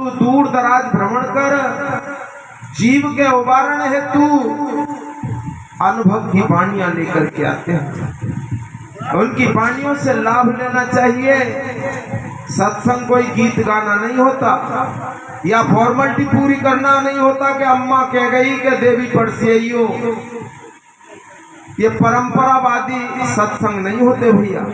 तू दूर दराज भ्रमण कर, जीव के उबारण हेतु अनुभव की वाणियां लेकर के आते हैं। उनकी वाणियों से लाभ लेना चाहिए। सत्संग कोई गीत गाना नहीं होता या फॉर्मेलिटी पूरी करना नहीं होता कि अम्मा कह गई कि देवी पड़सियो। ये परंपरावादी सत्संग नहीं होते भैया।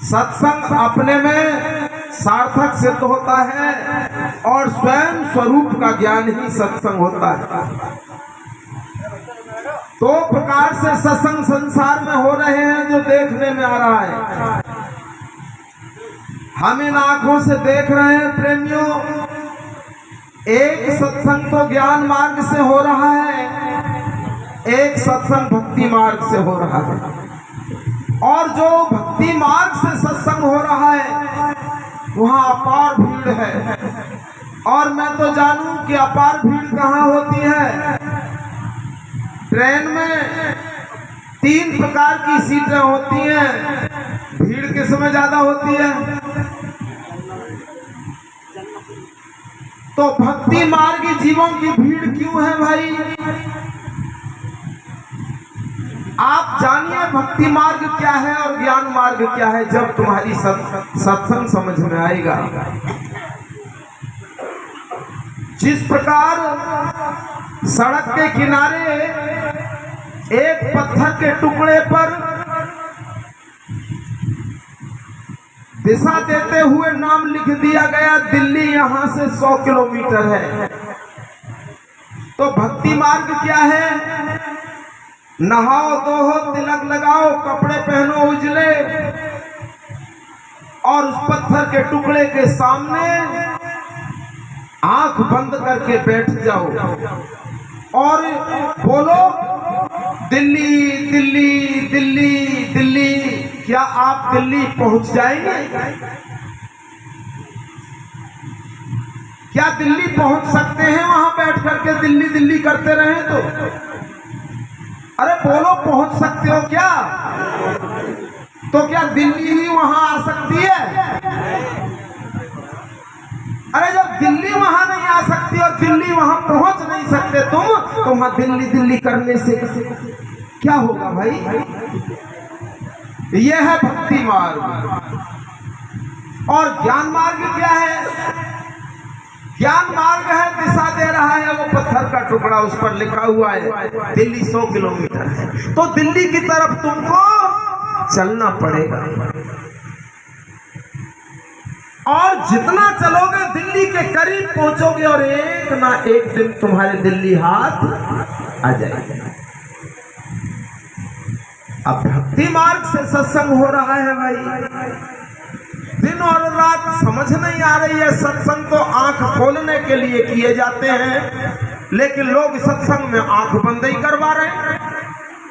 सत्संग अपने में सार्थक सिद्ध होता है और स्वयं स्वरूप का ज्ञान ही सत्संग होता है। दो प्रकार से सत्संग संसार में हो रहे हैं जो देखने में आ रहा है। हम इन आंखों से देख रहे हैं प्रेमियों। एक सत्संग तो ज्ञान मार्ग से हो रहा है, एक सत्संग भक्ति मार्ग से हो रहा है। और जो भक्ति मार्ग से सत्संग हो रहा है वहां अपार भीड़ है। और मैं तो जानूं कि अपार भीड़ कहाँ होती है। ट्रेन में 3 प्रकार की सीटें होती हैं, भीड़ किस में ज्यादा होती है? तो भक्ति मार्गी जीवों की भीड़ क्यों है भाई? आप जानिए भक्ति मार्ग क्या है और ज्ञान मार्ग क्या है जब तुम्हारी सत्संग समझ में आएगा। जिस प्रकार सड़क के किनारे एक पत्थर के टुकड़े पर दिशा देते हुए नाम लिख दिया गया, दिल्ली यहां से 100 किलोमीटर है। तो भक्ति मार्ग क्या है? नहाओ धोओ, तिलक लगाओ, कपड़े पहनो उजले और उस पत्थर के टुकड़े के सामने आंख बंद करके बैठ जाओ और बोलो दिल्ली दिल्ली दिल्ली दिल्ली। क्या आप दिल्ली पहुंच जाएंगे? क्या दिल्ली पहुंच सकते हैं वहां बैठ करके दिल्ली दिल्ली करते रहें तो? अरे बोलो पहुंच सकते हो क्या? तो क्या दिल्ली ही वहां आ सकती है? अरे जब दिल्ली वहां नहीं आ सकती और दिल्ली वहां पहुंच नहीं सकते तुम, तो वहां दिल्ली दिल्ली करने से क्या होगा भाई? यह है भक्ति मार्ग। और ज्ञान मार्ग क्या है? ज्ञान मार्ग है, दिशा दे रहा है वो पत्थर का टुकड़ा, उस पर लिखा हुआ है दिल्ली 100 किलोमीटर है। तो दिल्ली की तरफ तुमको चलना पड़ेगा और जितना चलोगे दिल्ली के करीब पहुंचोगे और एक ना एक दिन तुम्हारे दिल्ली हाथ आ जाएगा। अब भक्ति मार्ग से सत्संग हो रहा है भाई। दिन और रात समझ नहीं आ रही है। सत्संग तो आंख खोलने के लिए किए जाते हैं, लेकिन लोग सत्संग में आंख बंद ही करवा रहे हैं।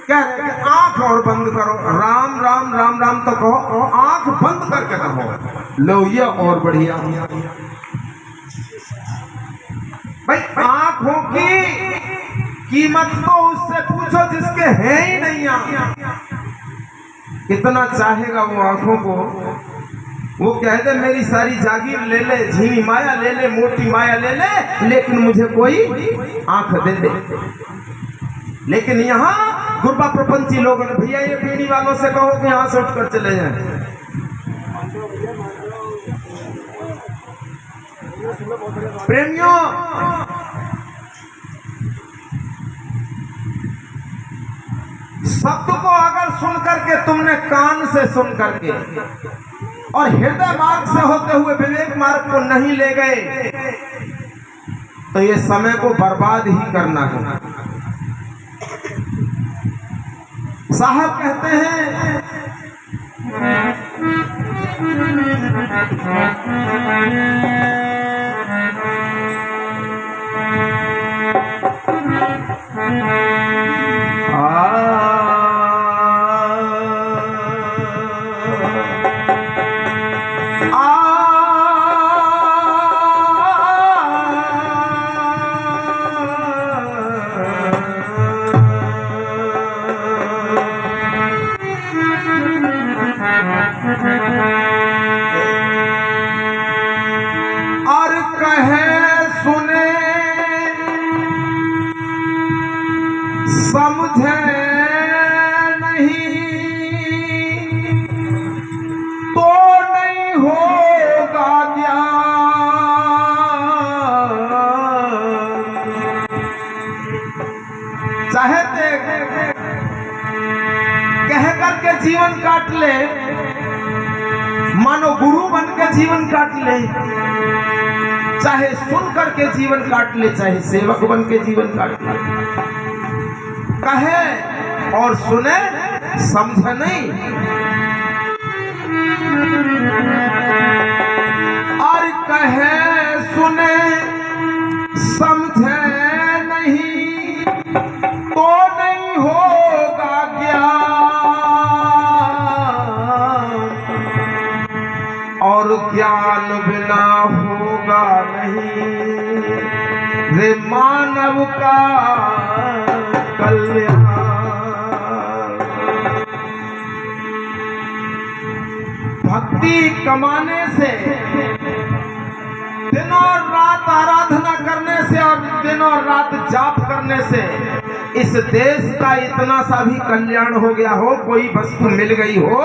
कह रहे हैं कि आंख और बंद करो, राम राम राम राम तो कहो, आंख बंद करके कहो। लो ये और बढ़िया भाई। आंखों की कीमत तो उससे पूछो जिसके है ही नहीं आंख। कितना चाहेगा वो आंखों को? वो कहते मेरी सारी जागीर ले ले, झीनी माया ले ले, मोटी माया ले ले, लेकिन मुझे कोई आंख दे दे। लेकिन यहाँ गुरबा प्रपंची लोगों ने, भैया ये पीढ़ी वालों से कहो कि यहाँ से उठकर चले जाएं। प्रेमियों, शब्द को अगर सुन करके तुमने कान से सुन करके और हृदय मार्ग से होते हुए विवेक मार्ग को नहीं ले गए तो ये समय को बर्बाद ही करना है। साहब कहते हैं कहे सुने समझे नहीं तो नहीं होगा ज्ञान। चाहे कह करके जीवन काट ले, मानो गुरु बन के जीवन काट ले, चाहे सुन करके जीवन काट ले, चाहे सेवक बन के जीवन काट ले, कहे और सुने समझे नहीं। और कहे सुने समझे नहीं तो नहीं होगा ज्ञान, और ज्ञान बिना होगा नहीं रे मानव का कल्याण। भक्ति कमाने से, दिनों रात आराधना करने से और दिनों रात जाप करने से इस देश का इतना सा भी कल्याण हो गया हो, कोई वस्तु मिल गई हो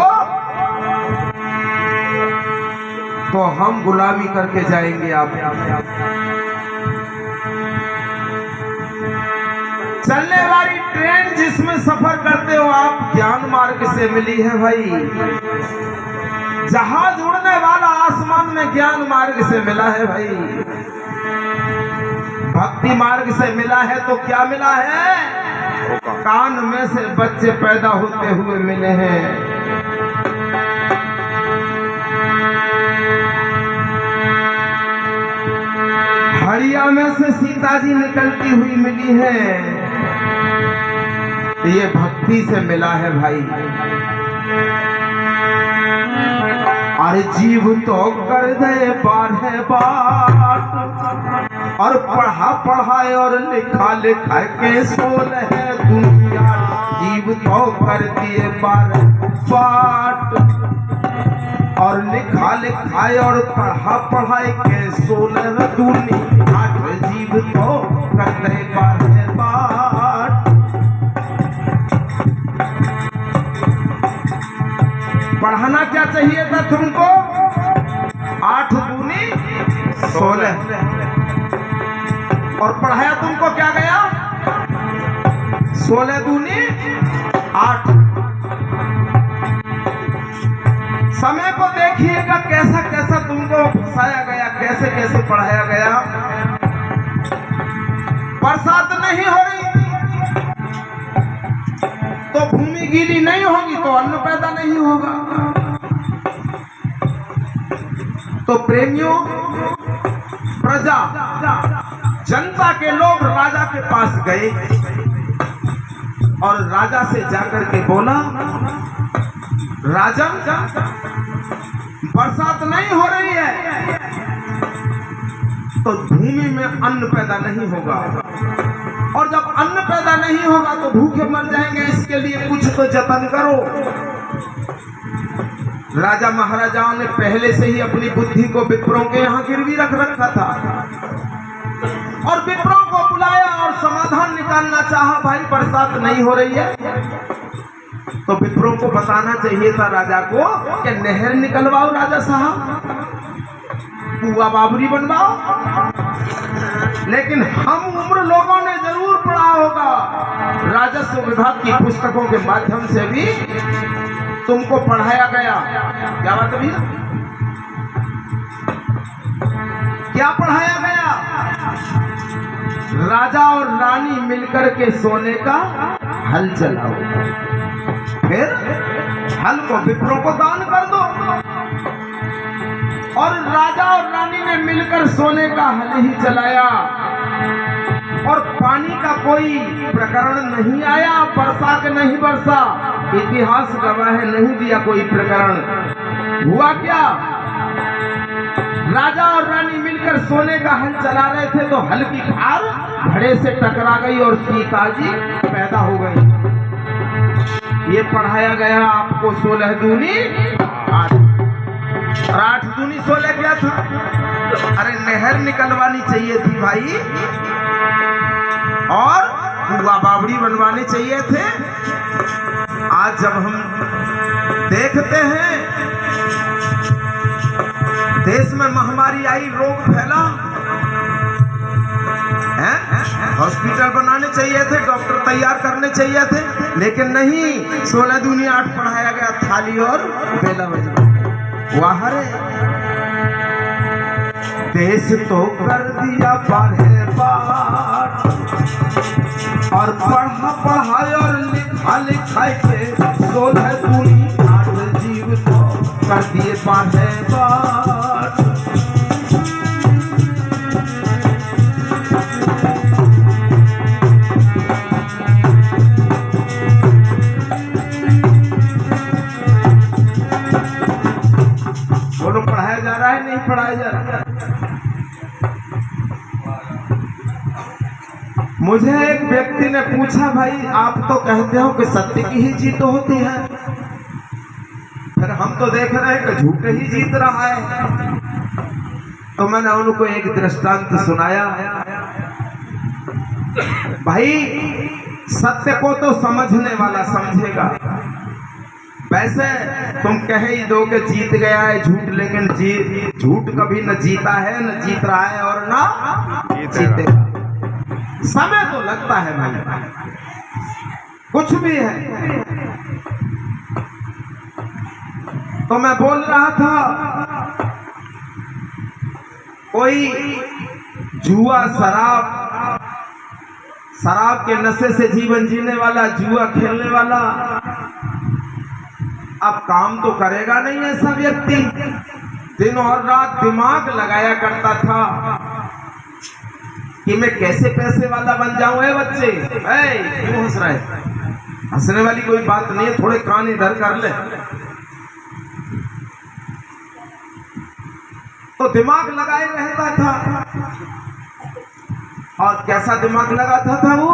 तो हम गुलामी करके जाएंगे। आप चलने वाली ट्रेन जिसमें सफर करते हो आप ज्ञान मार्ग से मिली है भाई। जहाज उड़ने वाला आसमान में ज्ञान मार्ग से मिला है भाई। भक्ति मार्ग से मिला है तो क्या मिला है? कान में से बच्चे पैदा होते हुए मिले हैं। हरिया में से सीता जी निकलती हुई मिली है। ये भक्ति से मिला है भाई। अरे जीव तो कर दे बारह बात, और पढ़ा पढ़ाए और लिखा लिखा के सोल है दुनिया। जीव तो कर दिए बारह बात, और लिखा लिखाए और पढ़ा पढ़ाए के सोल है दुनिया। जीव तो कर दे बारह बात। पढ़ाना क्या चाहिए था तुमको? 8 दूनी 16, और पढ़ाया तुमको क्या गया? 16 दूनी 8। समय को देखिएगा कैसा कैसा तुमको फंसाया गया, कैसे कैसे पढ़ाया गया। बरसात नहीं हो रही तो भूमि गीली नहीं होगी तो अन्न पैदा नहीं होगा। तो प्रेमियों, प्रजा जनता के लोग राजा के पास गए और राजा से जाकर के बोला, राजन बरसात नहीं हो रही है तो भूमि में अन्न पैदा नहीं होगा, और जब अन्न पैदा नहीं होगा तो भूखे मर जाएंगे। इसके लिए कुछ तो जतन करो। राजा महाराजाओं ने पहले से ही अपनी बुद्धि को विप्रों के यहाँ गिरवी रख रखा था, और विप्रों को बुलाया और समाधान निकालना चाहा। भाई बरसात नहीं हो रही है तो विप्रों को बताना चाहिए था राजा को कि नहर निकलवाओ राजा साहब, कुआं बाबरी बनवाओ। लेकिन हम उम्र लोगों ने जरूर पढ़ा होगा, राजस्व विभाग की पुस्तकों के माध्यम से भी तुमको पढ़ाया गया। क्या बात है भैया? क्या पढ़ाया गया? राजा और रानी मिलकर के सोने का हल चलाओ, फिर हल को विप्रों को दान कर दो। और राजा और रानी ने मिलकर सोने का हल ही चलाया, और पानी का कोई प्रकरण नहीं आया। वर्षा के नहीं बरसा, इतिहास गवाह है, नहीं दिया कोई प्रकरण। हुआ क्या? राजा और रानी मिलकर सोने का हल चला रहे थे तो हल की धार घड़े से टकरा गई और सीता जी पैदा हो गई। ये पढ़ाया गया आपको 16 दूनी 8, और 8 दूनी 16 क्या था? अरे नहर निकलवानी चाहिए थी भाई, और कुआं बावड़ी बनवाने चाहिए थे। आज जब हम देखते हैं देश में महामारी आई, रोग फैला, हॉस्पिटल बनाने चाहिए थे, डॉक्टर तैयार करने चाहिए थे, लेकिन नहीं, 16 दूनी 8 पढ़ाया गया, थाली और बेला बजा। वाह रे, देश तो कर दिया बारह बार, और पढ़ा पढ़ाई और लिखा लिखाई के 16 दूनी 8 जीव तो कर दिए 12 बार। पढ़ाया जा रहा है, नहीं पढ़ाया जा रहा है। मुझे एक व्यक्ति ने पूछा, भाई आप तो कहते हो कि सत्य की ही जीत होती है, फिर हम तो देख रहे हैं कि झूठ ही जीत रहा है। तो मैंने उनको एक दृष्टांत सुनाया, भाई सत्य को तो समझने वाला समझेगा। वैसे तुम कह ही दो कि जीत गया है झूठ, लेकिन झूठ कभी न जीता है, न जीत रहा है, और न जीतेगा। समय तो लगता है भाई, कुछ भी है। तो मैं बोल रहा था, कोई जुआ शराब के नशे से जीवन जीने वाला, जुआ खेलने वाला, अब काम तो करेगा नहीं ऐसा व्यक्ति। दिन और रात दिमाग लगाया करता था कि मैं कैसे पैसे वाला बन जाऊं। है बच्चे, क्यों हंस रहे? हंसने वाली कोई बात नहीं है, थोड़े कान इधर कर ले। तो दिमाग लगाए रहता था, और कैसा दिमाग लगाता था वो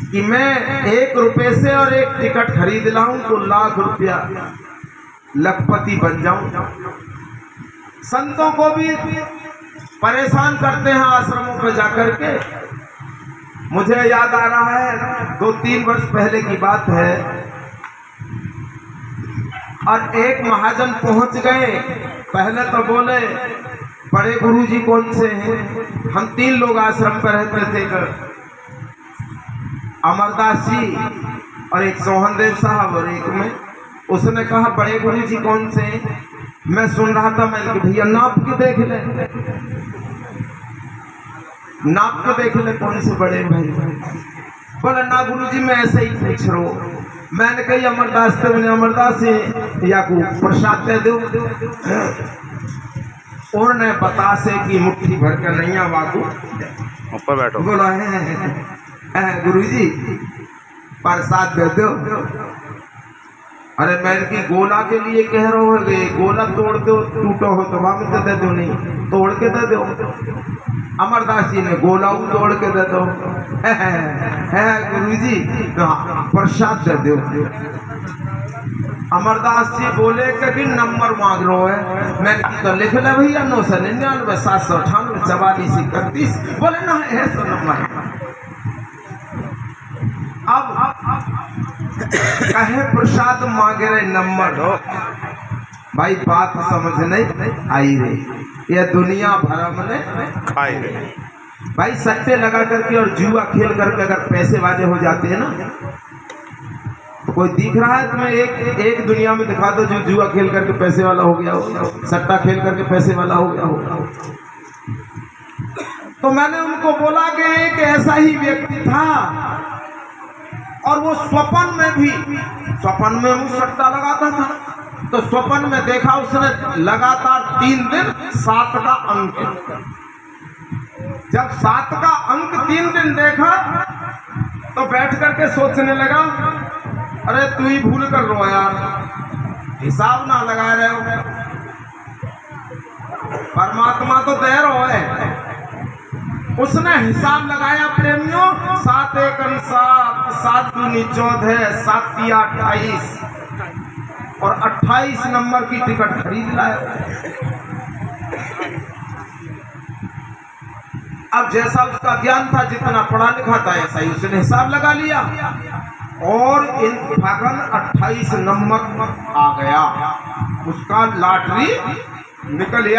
कि मैं 1 रुपए से और 1 टिकट खरीद लाऊं तो लाख रुपया लखपति बन जाऊं। संतों को भी परेशान करते हैं आश्रमों पर जाकर के। मुझे याद आ रहा है 2-3 वर्ष पहले की बात है, और एक महाजन पहुंच गए। पहले तो बोले बड़े गुरुजी कौन से हैं? हम 3 लोग आश्रम पर रहते थे, अमरदास जी और एक सोहनदेव साहब और एक में। उसने कहा बड़े गुरुजी कौन से हैं? मैं सुन रहा था, मैंने भैया नाप के देख ले, नाप के देख ले कौन से बड़े भाई। बोला ना गुरुजी मैं ऐसे ही पूछ रहा हूँ। मैंने कही अमरदास थे, मैंने अमरदास या को प्रसाद दे दो। उन्होंने बतासे की मुट्ठी भर कर नहीं वाकू ऊपर बैठो। बोला है गुरुजी प्रसाद दे दो। अरे मैंने की गोला के लिए कह रहा हो, गोला तोड़ दो, टूटो हो तो वापस दे दो, नहीं तोड़ के दे दो। अमरदास जी ने गोला तोड़ के दे दो। है गुरुजी प्रसाद दे दो। अमरदास जी बोले कि नंबर मांग रहा है। मैंने तो लिख ले भैया 999 798 44 31। बोले ना है सो नंबर। अब कहे प्रसाद मांगे रहे नंबर। भाई बात समझ नहीं आई रही, यह दुनिया भर में खाई रही। भाई सट्टे लगा करके और जुआ खेल करके अगर पैसे वाले हो जाते हैं ना, तो कोई दिख रहा है तुम्हें? एक दुनिया में दिखा दो जो जुआ खेल करके पैसे वाला हो गया हो, सट्टा खेल करके पैसे वाला हो गया हो। तो मैंने उनको बोला कि एक ऐसा ही व्यक्ति था, और वो स्वप्न में वो सट्टा लगाता था। तो स्वप्न में देखा उसने लगातार 3 दिन 7 का अंक। जब 7 का अंक 3 दिन देखा तो बैठ करके सोचने लगा, अरे तू ही भूल कर रो यार, हिसाब ना लगा रहे हो। परमात्मा तो दे रहा है। उसने हिसाब लगाया प्रेमियों, 7 1 7, 7 दूनी 14, 7 तिया 28, और 28 नंबर की टिकट खरीद लाया। अब जैसा उसका ज्ञान था, जितना पढ़ा लिखा था, ऐसा ही उसने हिसाब लगा लिया और इत्तेफाकन 28 नंबर आ गया। उसका लॉटरी निकल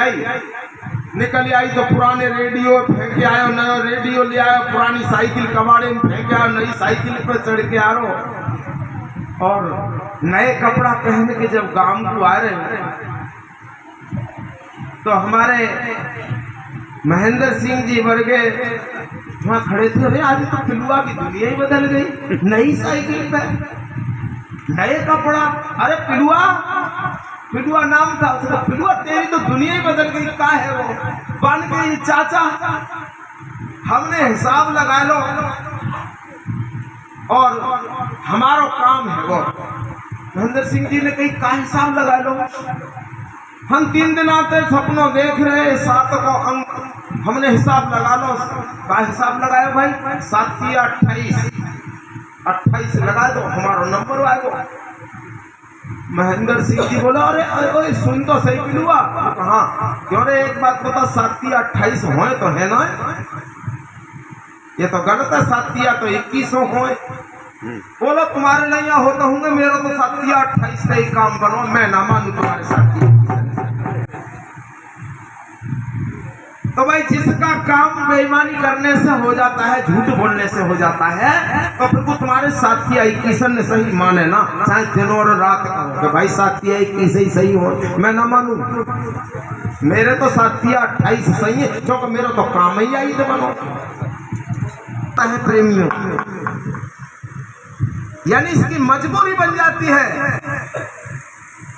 आई तो पुराने रेडियो फेंके आयो, नया रेडियो ले आयो, पुरानी साइकिल कबाड़े में फेंके आयो, नई साइकिल पे चढ़ के आ रहो और नए कपड़ा पहन के जब गांव को आ रहे तो हमारे महेंद्र सिंह जी वर्गे वहाँ खड़े थे। अरे आज तो पिलुआ की दुनिया ही बदल गई, नई साइकिल पे नए कपड़ा। अरे पिलुआ नाम था उसका। पिलुआ तेरी तो दुनिया ही बदल गई, क्या है वो बन गई चाचा, हमने हिसाब लगा लो और हमारा काम है वो। महेंद्र सिंह जी ने कही का हिसाब लगा लो, हम 3 दिन आते सपनों देख रहे 7 को अंक, हमने हिसाब लगा लो। का हिसाब लगाया भाई? 7 या 28 लगा दो, हमारा नंबर आएगा। महेंद्र सिंह जी बोला अरे अरे सुन तो सही पिलुआ। कहा क्यों रे, एक बात बता, 7 या 28 हो तो है ना? ये तो गलत है, 7 या तो 21 हो। बोलो तुम्हारे लिए होता होंगे, मेरा तो 7 या 28 का ही काम करो, मैं ना मानू तुम्हारे साथ। तो भाई जिसका काम बेईमानी करने से हो जाता है, झूठ बोलने से हो जाता है, तो फिर को तुम्हारे 7 या 21 ने सही माने ना, चाहे दिन और रात कहो कि भाई 7 या 21 ही सही हो, मैं ना मानू। मेरे तो 7 या 28 सही है, क्योंकि मेरा तो काम ही आई थे बनो है प्रेमियों। यानी इसकी मजबूरी बन जाती है।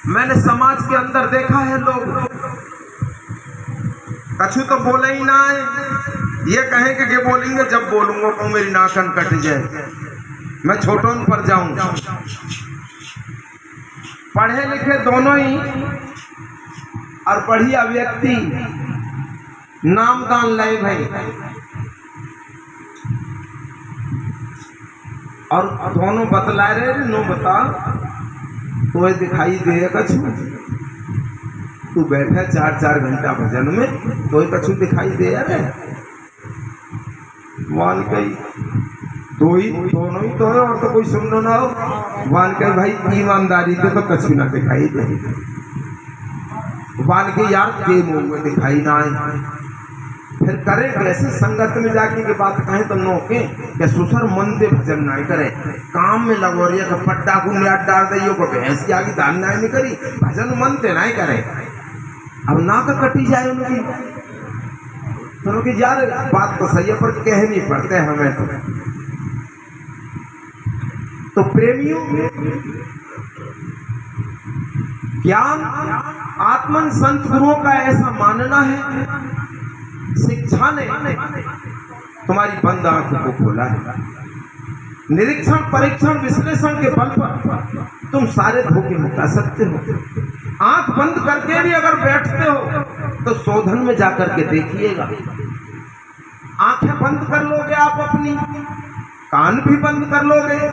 मैंने समाज के अंदर देखा है, लोग कछु तो बोले ही ना है, ये कहेंगे कि बोलेंगे जब बोलूंगा तो मेरी नाखन कट जाए, मैं छोटों पर जाऊं। पढ़े लिखे दोनों ही और बढ़िया व्यक्ति नामदान लाए भाई, और दोनों बतला रहे नो बता तो दिखाई दे कछु, तू बैठा 4-4 घंटा भजन में तो कछु दिखाई दे रहे वाल कई दोनों ही तो है और तो कोई सुनना ना हो। वाल कई भाई ईमानदारी से तो कछु ना दिखाई दे, वाल के यार के मुंह में दिखाई ना आए। फिर करे कैसे संगत में जाके के बात कहें तो नोके क्या सुसर मन से भजन ना करे, काम में लगो रही है पट्टा को याद डाल दियो को भैंस की आगे दान नहीं करी, भजन मन से नहीं करे। अब नाक कटी जाए उनकी, तो उनकी यार बात तो सही है पर कह नहीं पड़ते हमें। तो प्रेमियों, ज्ञान आत्मन संत गुरुओं का ऐसा मानना है, शिक्षा ने तुम्हारी बंद आंखों को खोला है। निरीक्षण परीक्षण विश्लेषण के बल पर तुम सारे धोखे मिटा सकते हो। आंख बंद करके भी अगर बैठते हो तो शोधन में जाकर के देखिएगा। आंखें बंद कर लोगे आप अपनी, कान भी बंद कर लोगे,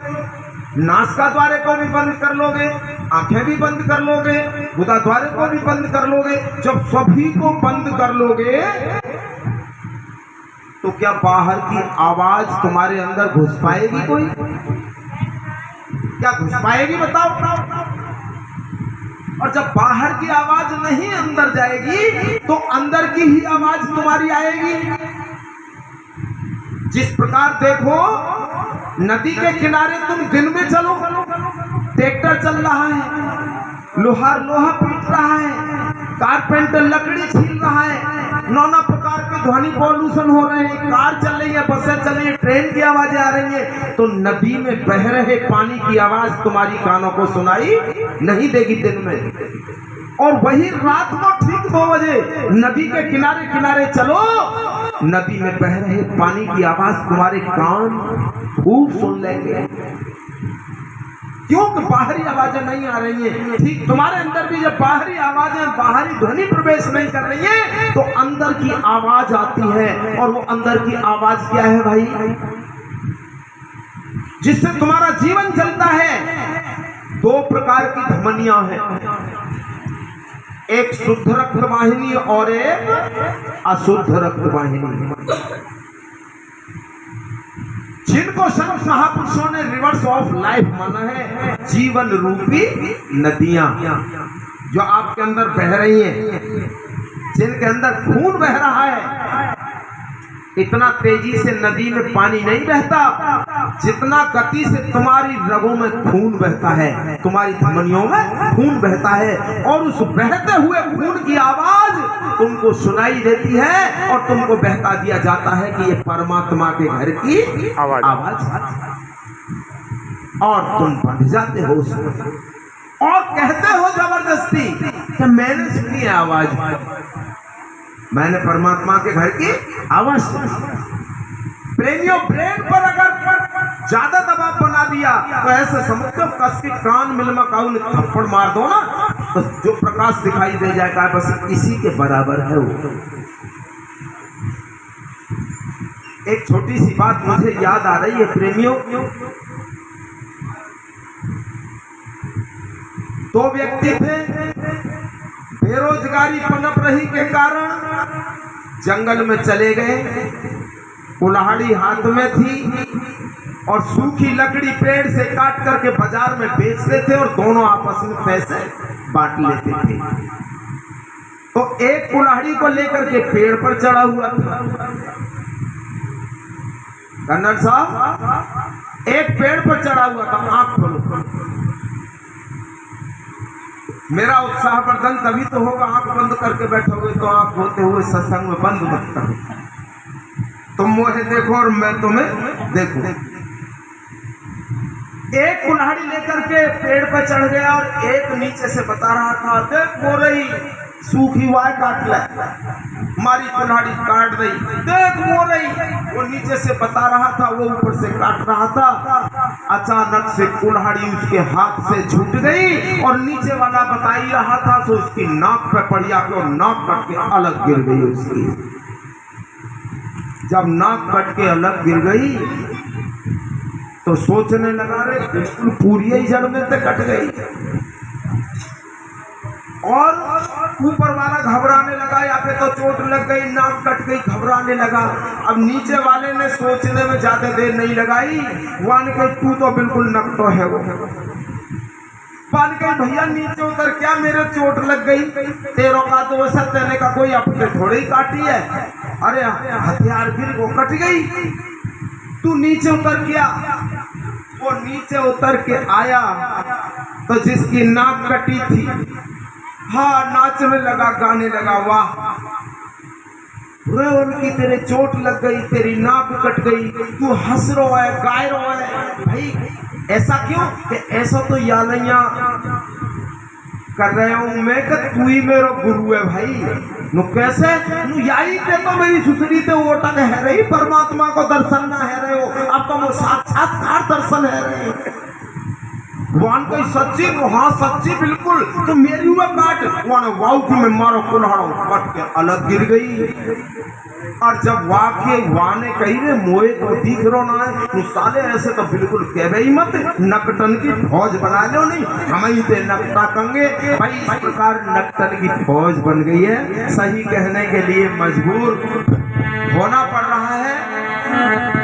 नासिका द्वारे को भी बंद कर लोगे, आंखें भी बंद कर लोगे, गुदा द्वारे को भी बंद कर लोगे। जब सभी को बंद कर लोगे तो क्या बाहर की आवाज तुम्हारे अंदर घुस पाएगी? कोई क्या घुस पाएगी बताओ? और जब बाहर की आवाज नहीं अंदर जाएगी तो अंदर की ही आवाज तुम्हारी आएगी। जिस प्रकार देखो नदी के किनारे तुम दिन में चलो, ट्रैक्टर चल रहा है, लोहार लोहा पीट रहा है, कारपेंटर लकड़ी छील रहा है, नाना प्रकार के ध्वनि पॉल्यूशन हो रहे हैं, कार चल रही है, बसें चल रही है, ट्रेन की आवाजें आ रही है, तो नदी में बह रहे पानी की आवाज तुम्हारी कानों को सुनाई नहीं देगी दिन में। और वही रात को ठीक 2 बजे नदी के किनारे किनारे चलो, नदी में बह रहे पानी की आवाज तुम्हारे कान खूब सुन लेंगे। क्योंकि बाहरी आवाजें नहीं आ रही हैं। ठीक तुम्हारे अंदर भी जब बाहरी आवाजें, बाहरी ध्वनि प्रवेश नहीं कर रही है तो अंदर की आवाज आती है। और वो अंदर की आवाज क्या है भाई? जिससे तुम्हारा जीवन चलता है। 2 प्रकार की धमनियां हैं। एक शुद्ध रक्त वाहिनी और एक अशुद्ध रक्त वाहिनी, जिनको संत महापुरुषों ने रिवर्स ऑफ लाइफ माना है, जीवन रूपी नदियां जो आपके अंदर बह रही हैं, जिनके अंदर खून बह रहा है। इतना तेजी से नदी में पानी नहीं बहता जितना गति से तुम्हारी रगों में खून बहता है, तुम्हारी धमनियों में खून बहता है, और उस बहते हुए खून की आवाज तुमको सुनाई देती है और तुमको बहता दिया जाता है कि ये परमात्मा के घर की आवाज, और तुम बढ़ जाते हो उसमें और कहते हो जबरदस्ती कि मैंने सुनी है आवाज, मैंने परमात्मा के घर की आवाज सुनी। प्रेमियों, ब्रेन पर अगर ज्यादा दबाव बना दिया तो ऐसे समझ लो कस के कान मिलमकाऊ ने थप्पड़ मार दो ना, तो जो प्रकाश दिखाई दे जाएगा बस इसी के बराबर है वो। एक छोटी सी बात मुझे याद आ रही है प्रेमियों, दो व्यक्ति थे, बेरोजगारी पनप रही के कारण जंगल में चले गए, कुल्हाड़ी हाथ में थी और सूखी लकड़ी पेड़ से काट करके बाजार में बेचते थे और दोनों आपस में पैसे बांट लेते थे। तो एक कुल्हाड़ी को लेकर के पेड़ पर चढ़ा हुआ था, कन्नड़ साहब एक पेड़ पर चढ़ा हुआ था। आंख खोलो, मेरा उत्साहवर्धन तभी तो होगा, आंख बंद करके बैठोगे तो आप होते हुए सत्संग में बंद मत करो, तुम मुझे देखो और मैं तुम्हें देखूं। एक कुल्हाड़ी लेकर के पेड़ पर चढ़ गया और एक नीचे से बता रहा था, देख वो रही सूखी वाय काट ले, हमारी कुल्हाड़ी काट रही, देख वो रही, वो नीचे से बता रहा था, वो ऊपर से काट रहा था। अचानक से कुल्हाड़ी उसके हाथ से छूट गई और नीचे वाला बता ही रहा था तो उसकी नाक पे पड़ गया और नाक कट के अलग गिर गई उसकी। जब नाक कट के अलग गिर गई तो सोचने लगा, रे बिल्कुल पूरी ही जड़ में से कट गई, और ऊपर वाला घबराने लगा, या फिर तो चोट लग गई, नाक कट गई, घबराने लगा। अब नीचे वाले ने सोचने में ज्यादा देर नहीं लगाई, वन के तू तो बिल्कुल नकटो है वो, पान के भैया नीचे उतर, क्या मेरे चोट लग गई, तेरों का तो वैसा तेने का कोई अपने थोड़ी काटी है, अरे हथियार गिर वो कट गई, तू नीचे उतर गया। वो नीचे उतर के आया तो जिसकी नाक कटी थी, हाँ नाचने लगा, गाने लगा, वाह रे उनकी तेरे चोट लग गई, तेरी नाक कट गई, तू हंस रो है, गाय रो है, भाई ऐसा क्यों? कि ऐसा तो यालैया कर रहे हूं मैं, कि तू ही मेरा गुरु है भाई। नु कैसे नु याई ते तो मेरी सुसरी ते ओटक है रही, परमात्मा को दर्शन ना है रहे हो, अब तो वो साक्षात्कार दर्शन है रहे भगवान कोई सच्ची, हाँ सच्ची बिल्कुल, तो मेरी हुआ काट वाऊ की मैं मारो कुल्हाड़ो कट के अलग गिर गई। और जब वाक्य वाने कही रे मोए तो दिख रो ना है, तो साले ऐसे तो बिल्कुल कह ही मत, नकटन की फौज बना लो, नहीं हम ही ते नकटा कंगे भाई। इस प्रकार नकटन की फौज बन गई है, सही कहने के लिए मजबूर होना पड़ रहा है।